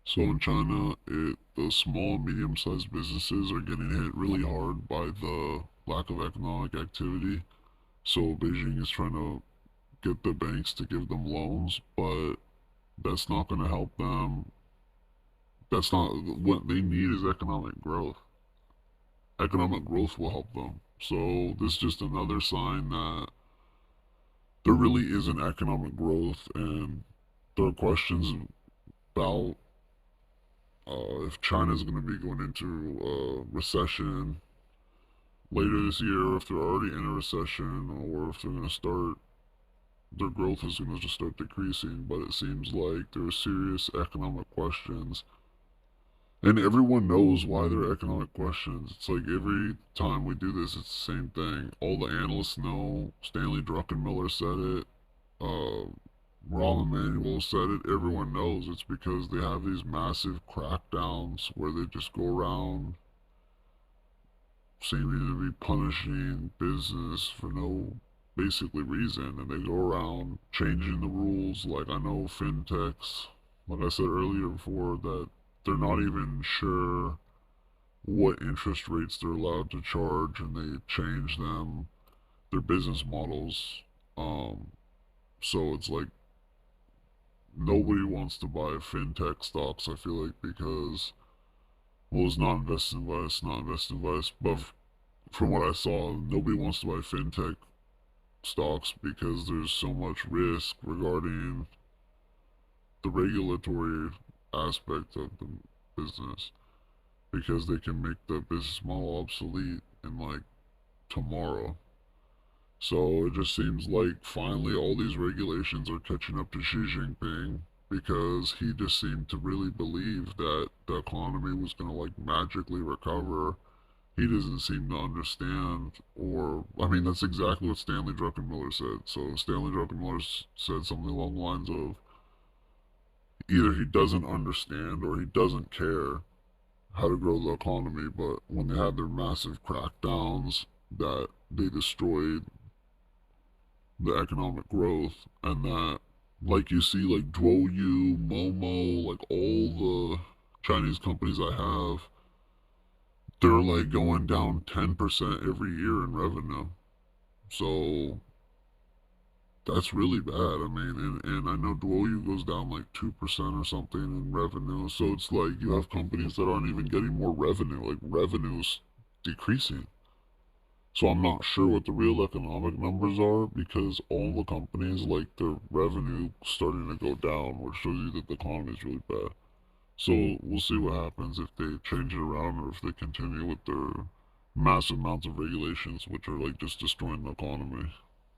So in China, the small and medium-sized businesses are getting hit really hard by the lack of economic activity. So Beijing is trying to get the banks to give them loans, but that's not going to help them. That's not what they need is economic growth. Economic growth will help them. So this is just another sign that there really isn't economic growth, and there are questions about if China's going to be going into a recession later this year, or if they're already in a recession, or if they're going to start, their growth is going to just start decreasing. But it seems like there are serious economic questions. And everyone knows why there are economic questions. It's like every time we do this, it's the same thing. All the analysts know. Stanley Druckenmiller said it. Uh, Rahm Emanuel said it. Everyone knows it's because they have these massive crackdowns where they just go around seeming to be punishing business for no basically reason, and they go around changing the rules. Like I know fintechs, like I said earlier before, that they're not even sure what interest rates they're allowed to charge, and they change them, their business models. Um, so it's like nobody wants to buy fintech stocks. I feel like because well, it's not invest in Vice, not invest in Vice, but from what I saw, nobody wants to buy fintech stocks because there's so much risk regarding the regulatory aspect of the business because they can make the business model obsolete in like tomorrow. So it just seems like finally all these regulations are catching up to Xi Jinping because he just seemed to really believe that the economy was going to like magically recover. He doesn't seem to understand, or I mean, that's exactly what Stanley Druckenmiller said. So Stanley Druckenmiller said something along the lines of either he doesn't understand or he doesn't care how to grow the economy. But when they had their massive crackdowns that they destroyed the economic growth, and that like you see like Duoyu, Momo, like all the Chinese companies I have, they're like going down 10% every year in revenue. So that's really bad. I mean, and I know Duoyu goes down like 2% or something in revenue. So it's like you have companies that aren't even getting more revenue. Like revenue's decreasing. So I'm not sure what the real economic numbers are because all the companies like their revenue starting to go down, which shows you that the economy is really bad. So we'll see what happens if they change it around or if they continue with their massive amounts of regulations, which are like just destroying the economy.